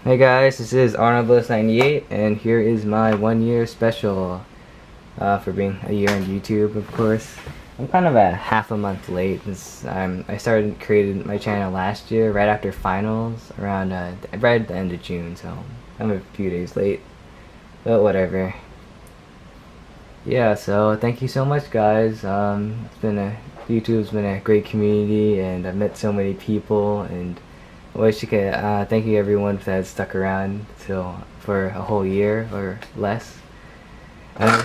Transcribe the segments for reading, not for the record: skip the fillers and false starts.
Hey guys, this is Arnoldless98, and here is my 1 year special for being a year on YouTube, of course. I'm kind of a half a month late. I started creating my channel last year, right after finals, around right at the end of June, so I'm a few days late, but whatever. Yeah, so thank you so much, guys. YouTube's been a great community, and I've met so many people, and I wish you could thank you everyone that has stuck around for a whole year or less. And I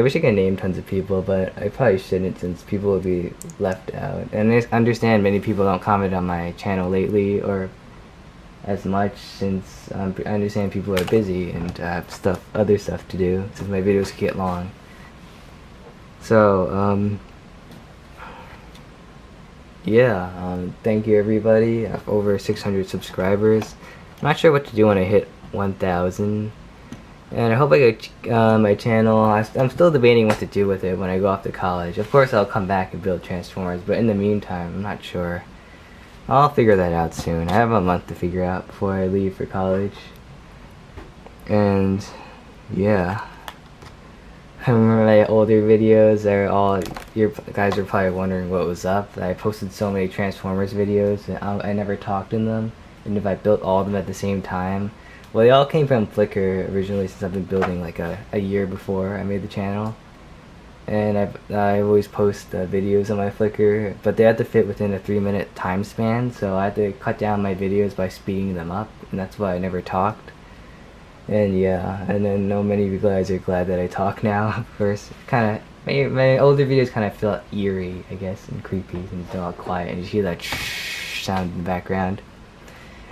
wish I could name tons of people, but I probably shouldn't, since people will be left out. And I understand many people don't comment on my channel lately or as much, since I understand people are busy and have other stuff to do, since my videos get long. So yeah, thank you everybody. I have over 600 subscribers. I'm not sure what to do when I hit 1,000, and I hope I get my channel. I'm still debating what to do with it when I go off to college. Of course I'll come back and build Transformers, but in the meantime I'm not sure. I'll figure that out soon. I have a month to figure out before I leave for college. And yeah, I remember my older videos you guys are probably wondering what was up. I posted so many Transformers videos and I never talked in them, and if I built all of them at the same time. Well, they all came from Flickr originally, since I've been building like a year before I made the channel. And I always post videos on my Flickr, but they had to fit within a 3-minute time span, so I had to cut down my videos by speeding them up, and that's why I never talked. And yeah, and then many of you guys are glad that I talk now. First, my older videos kind of feel eerie, I guess, and creepy, and they're all quiet, and you hear that shh sound in the background.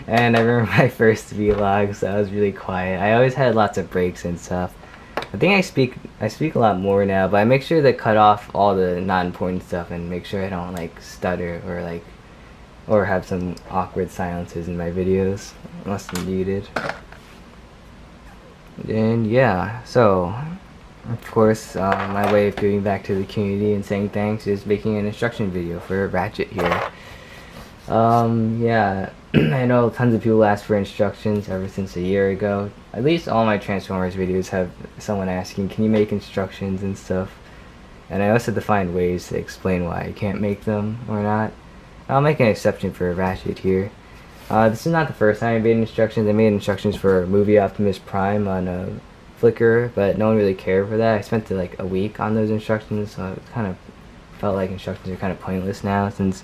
And I remember my first vlogs, I was really quiet. I always had lots of breaks and stuff. I think I speak a lot more now, but I make sure to cut off all the not important stuff and make sure I don't like stutter or have some awkward silences in my videos unless needed. And yeah, so of course my way of giving back to the community and saying thanks is making an instruction video for Ratchet here. Yeah, I know tons of people ask for instructions ever since a year ago. At least all my Transformers videos have someone asking, can you make instructions and stuff? And I also have to find ways to explain why I can't make them or not. I'll make an exception for Ratchet here. This is not the first time I made instructions. I made instructions for Movie Optimus Prime on Flickr, but no one really cared for that. I spent like a week on those instructions, so it kind of felt like instructions are kind of pointless now, since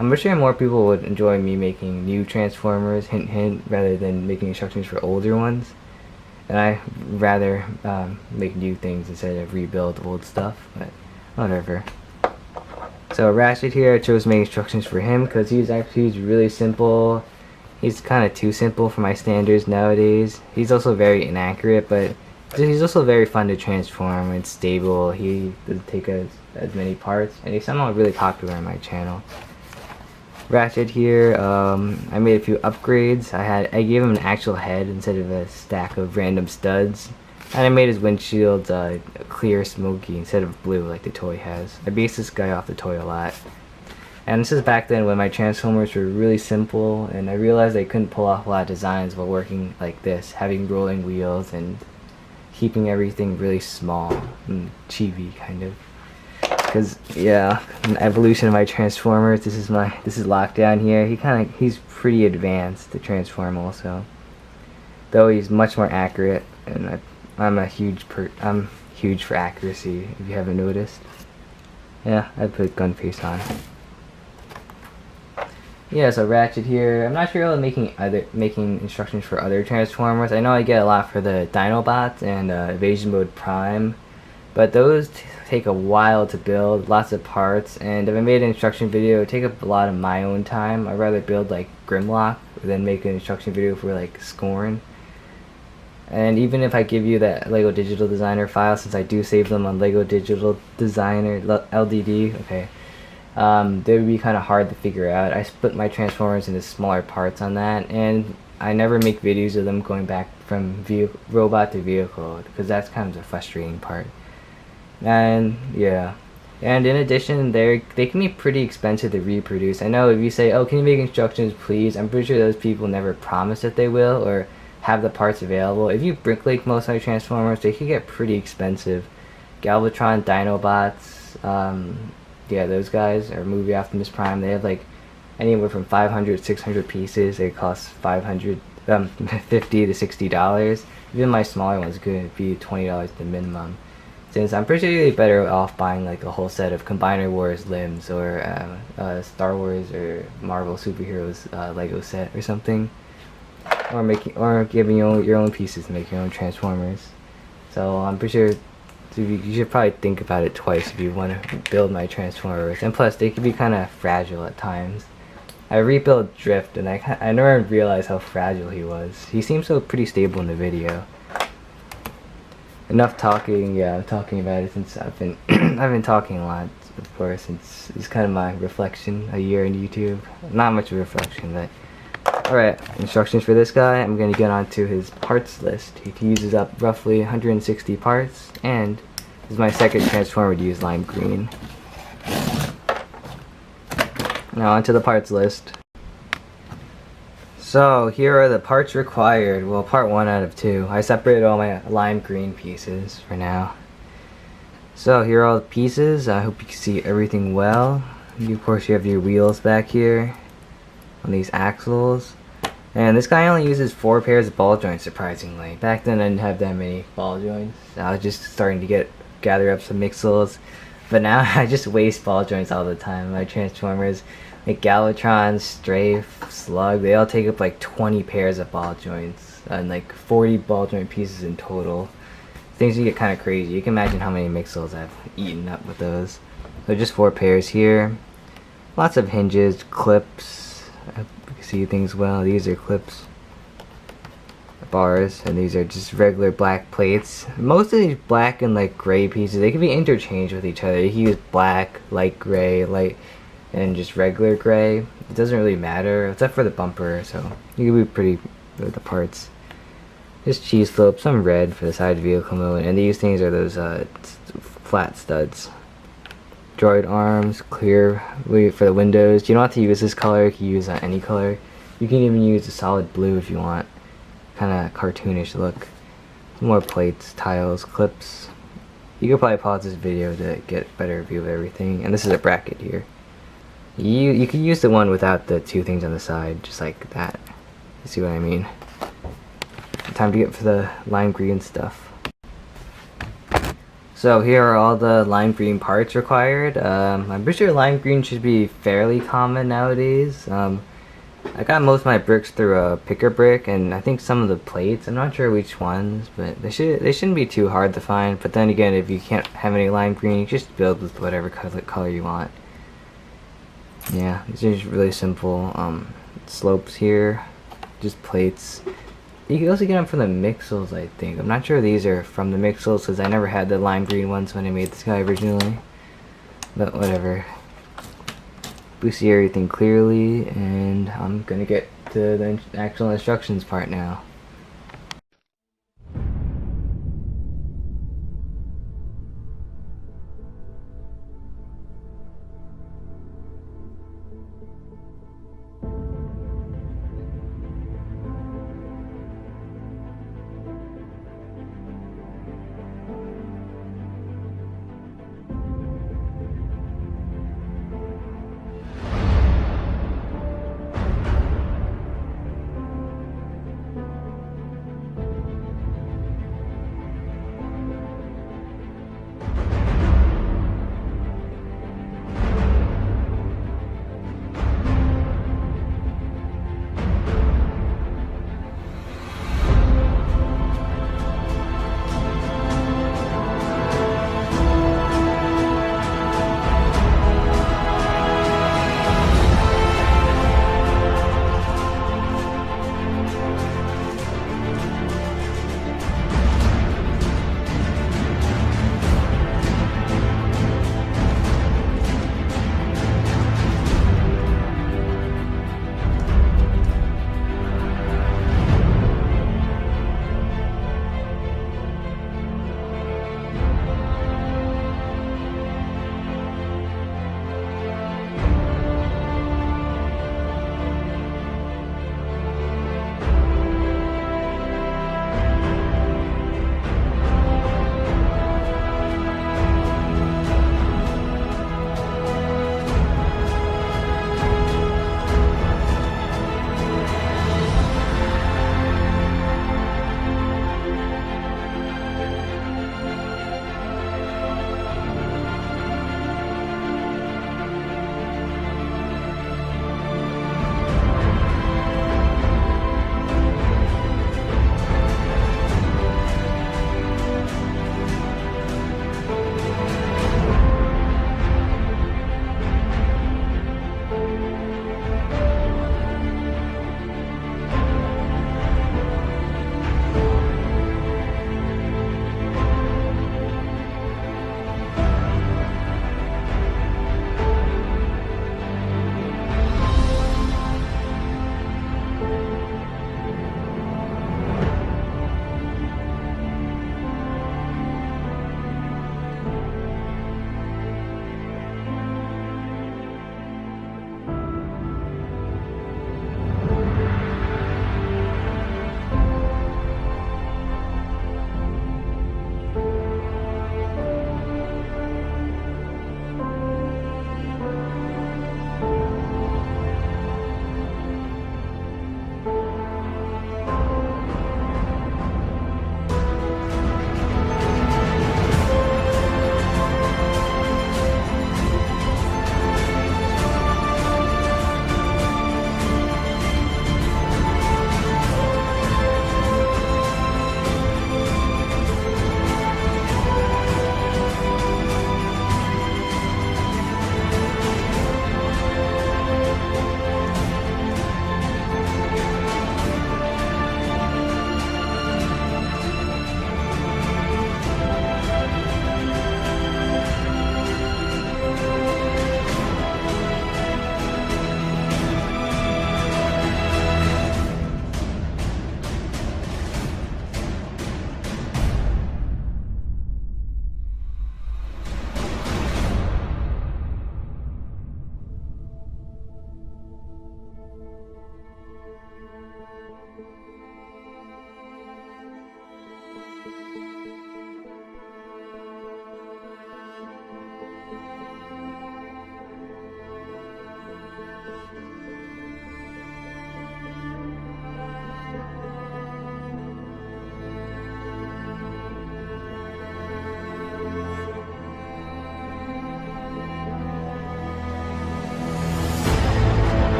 I'm sure more people would enjoy me making new Transformers, hint hint, rather than making instructions for older ones. And I rather make new things instead of rebuild old stuff, but whatever. So Ratchet here, I chose to make instructions for him because he's really simple. He's kind of too simple for my standards nowadays. He's also very inaccurate, but he's also very fun to transform. It's stable. He doesn't take as many parts, and he's somehow really popular on my channel. Ratchet here, I made a few upgrades. I gave him an actual head instead of a stack of random studs. And I made his windshield clear, smoky, instead of blue like the toy has. I based this guy off the toy a lot. And this is back then when my Transformers were really simple, and I realized I couldn't pull off a lot of designs while working like this, having rolling wheels and keeping everything really small and chibi kind of. Because yeah, an evolution of my Transformers. This is Lockdown here. He's pretty advanced to transform also, though he's much more accurate, and I'm huge for accuracy, if you haven't noticed. Yeah, I put gun face on. Yeah, so Ratchet here. I'm not sure about making instructions for other Transformers. I know I get a lot for the Dinobots and Invasion Mode Prime, but those take a while to build, lots of parts, and if I made an instruction video, it would take up a lot of my own time. I'd rather build like Grimlock than make an instruction video for like Scorn. And even if I give you that Lego Digital Designer file, since I do save them on Lego Digital Designer LDD, okay, they would be kind of hard to figure out. I split my Transformers into smaller parts on that, and I never make videos of them going back from robot to vehicle, because that's kind of the frustrating part. And yeah, and in addition, they can be pretty expensive to reproduce. I know if you say, oh, can you make instructions please, I'm pretty sure those people never promise that they will, or have the parts available. If you bricklink most of my Transformers, they can get pretty expensive. Galvatron, Dinobots, yeah, those guys are movie Optimus Prime. They have like anywhere from 500 600 pieces. They cost 500 $50 to $60. Even my smaller ones could be $20 the minimum. Since I'm pretty better off buying like a whole set of Combiner Wars limbs or Star Wars or Marvel superheroes Lego set or something, or giving your own pieces to make your own Transformers. So I'm pretty sure you should probably think about it twice if you want to build my Transformers. And plus, they can be kind of fragile at times. I rebuilt Drift, and I never realized how fragile he was. He seems so pretty stable in the video. Enough talking. Yeah, I'm talking about it since I've been I've been talking a lot, of course. Since it's kind of my reflection, a year in YouTube. Not much of a reflection, but alright. Instructions for this guy. I'm gonna get onto his parts list. He uses up roughly 160 parts, and this is my second Transformer to use lime green. Now onto the parts list. So here are the parts required. Well, part 1 out of 2. I separated all my lime green pieces for now. So here are all the pieces. I hope you can see everything well. Of course, you have your wheels back here on these axles. And this guy only uses 4 pairs of ball joints, surprisingly. Back then I didn't have that many ball joints. I was just starting to gather up some mixels. But now I just waste ball joints all the time. My Transformers, like Galvatron, Strafe, Slug, they all take up like 20 pairs of ball joints and like 40 ball joint pieces in total. Things get kind of crazy. You can imagine how many mixels I've eaten up with those. So just 4 pairs here. Lots of hinges, clips. I hope you can see things well. These are clips, bars, and these are just regular black plates. Most of these black and like gray pieces, they can be interchanged with each other. You can use black, light gray, light, and just regular gray. It doesn't really matter, except for the bumper, so you can be pretty good with the parts. Just cheese slopes, some red for the side vehicle mode, and these things are those flat studs. Droid arms, clear for the windows. You don't have to use this color, you can use any color. You can even use a solid blue if you want. Kind of cartoonish look. More plates, tiles, clips. You could probably pause this video to get a better view of everything. And this is a bracket here. You can use the one without the 2 things on the side, just like that. You see what I mean? Time to get for the lime green stuff. So here are all the lime green parts required. I'm pretty sure lime green should be fairly common nowadays. I got most of my bricks through a picker brick, and I think some of the plates. I'm not sure which ones, but they shouldn't be too hard to find. But then again, if you can't have any lime green, you just build with whatever color you want. Yeah, these are just really simple. Slopes here, just plates. You can also get them from the mixels, I think. I'm not sure these are from the mixels because I never had the lime green ones when I made this guy originally. But whatever. We see everything clearly, and I'm gonna get to the actual instructions part now.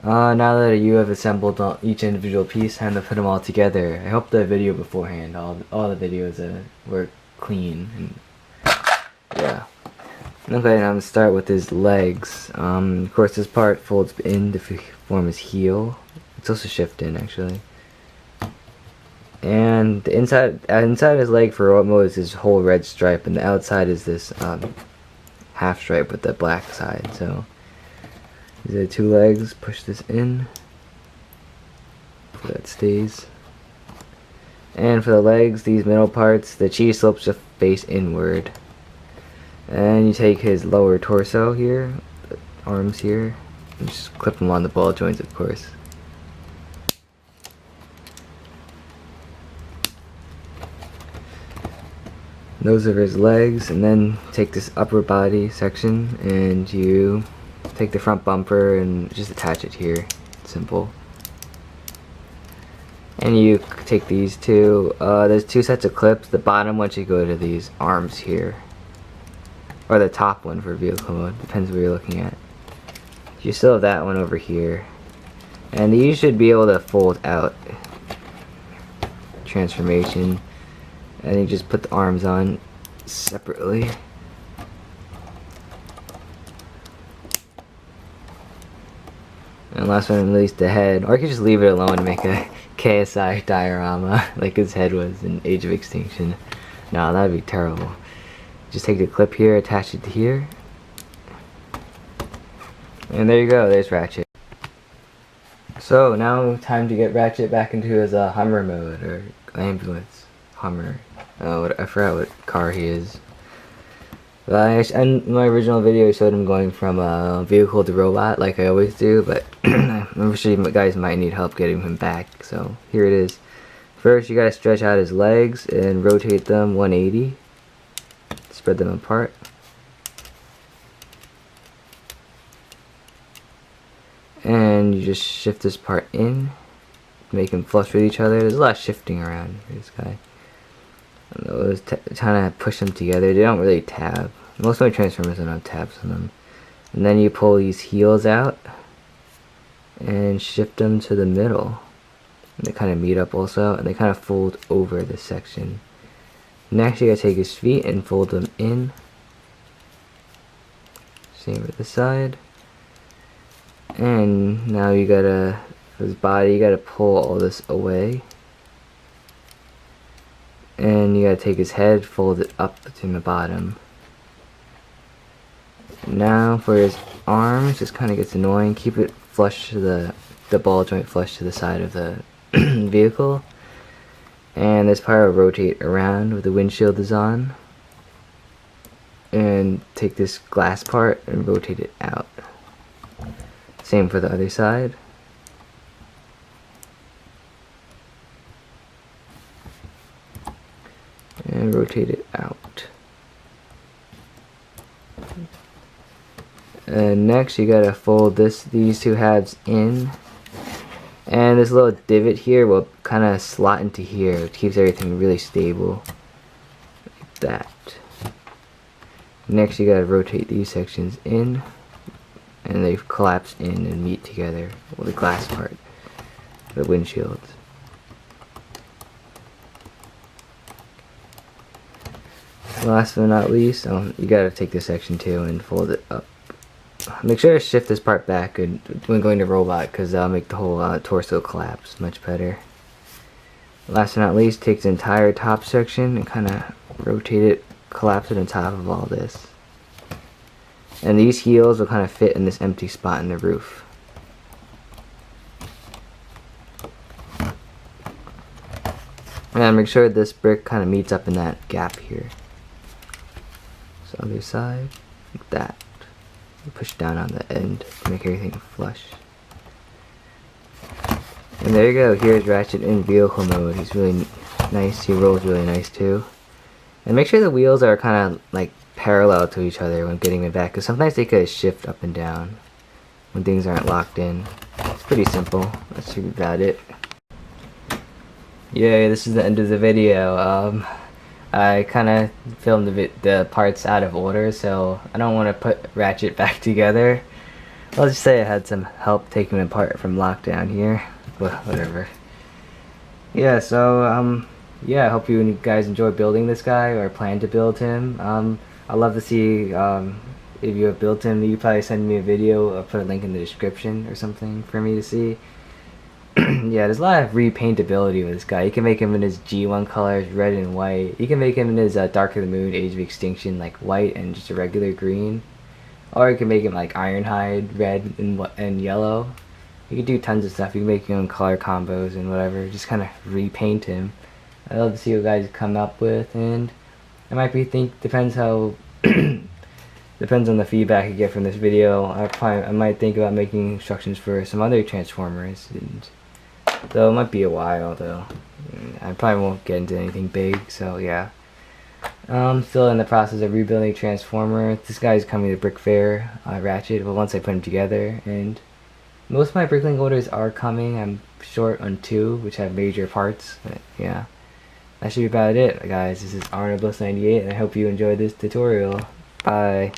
Now that you have assembled each individual piece, time to put them all together. I hope the video beforehand, all the videos were clean. And yeah. Okay, now I'm gonna start with his legs. Of course, this part folds in to form his heel. It's also shift in, actually. And the inside his leg for remote mode is this whole red stripe, and the outside is this half stripe with the black side. So these are the two legs. Push this in so that stays. And for the legs, these middle parts, the cheese slopes to face inward. And you take his lower torso here, the arms here, and just clip them on the ball joints, of course. Those are his legs, and then take this upper body section and you take the front bumper and just attach it here. Simple. And you take these two, there's two sets of clips. The bottom one should go to these arms here, or the top one for vehicle mode, depends what you're looking at. You still have that one over here, and these should be able to fold out. Transformation. And you just put the arms on separately. And last one, release the head. Or you could just leave it alone and make a KSI diorama like his head was in Age of Extinction. No, that would be terrible. Just take the clip here, attach it to here. And there you go, there's Ratchet. So now time to get Ratchet back into his Hummer mode, or ambulance. Hummer. I forgot what car he is. But in my original video I showed him going from vehicle to robot like I always do, but I'm sure you guys might need help getting him back, so here it is. First you gotta stretch out his legs and rotate them 180. Spread them apart. And you just shift this part in, make them flush with each other. There's a lot of shifting around for this guy. Those trying to push them together, they don't really tab. Most of my Transformers don't have tabs on them. And then you pull these heels out and shift them to the middle. And they kind of meet up also, and they kind of fold over this section. Next you gotta take his feet and fold them in. Same with the side. And now you gotta, his body, you gotta pull all this away. And you gotta take his head, fold it up to the bottom. Now for his arms, this kind of gets annoying. Keep it flush to the ball joint flush to the side of the vehicle. And this part will rotate around with the windshield is on. And take this glass part and rotate it out. Same for the other side. And rotate it out. And next you gotta fold these two halves in, and this little divot here will kind of slot into here, which keeps everything really stable, like that. Next you gotta rotate these sections in, and they collapse in and meet together with the glass part, the windshield. Last but not least, you gotta take this section too and fold it up. Make sure to shift this part back when going to robot, because that'll make the whole torso collapse much better. Last but not least, take the entire top section and kind of rotate it, collapse it on top of all this. And these heels will kind of fit in this empty spot in the roof. And make sure this brick kind of meets up in that gap here. So other side, like that. Push down on the end to make everything flush. And there you go, here's Ratchet in vehicle mode. He's really nice, he rolls really nice too. And make sure the wheels are kind of like parallel to each other when getting it back, because sometimes they could shift up and down when things aren't locked in. It's pretty simple. That's about it. Yay, this is the end of the video. I kind of filmed the parts out of order, so I don't want to put Ratchet back together. I'll just say I had some help taking it apart from lockdown here. But whatever. Yeah, so yeah, I hope you guys enjoy building this guy or plan to build him. I'd love to see if you have built him. You probably send me a video or put a link in the description or something for me to see. Yeah, there's a lot of repaintability with this guy. You can make him in his G1 colors, red and white. You can make him in his Dark of the Moon, Age of Extinction, like white and just a regular green. Or you can make him like Ironhide, red and yellow. You can do tons of stuff. You can make your own color combos and whatever. Just kind of repaint him. I'd love to see what guys come up with, and I might depends how depends on the feedback I get from this video. I might think about making instructions for some other Transformers, and though it might be a while though. I probably won't get into anything big, so yeah. I'm still in the process of rebuilding Transformer. This guy's coming to Brick Fair, Ratchet, but once I put him together, and most of my Bricklink orders are coming. I'm short on 2, which have major parts, but yeah. That should be about it, guys. This is Arnold Bliss 98, and I hope you enjoyed this tutorial. Bye.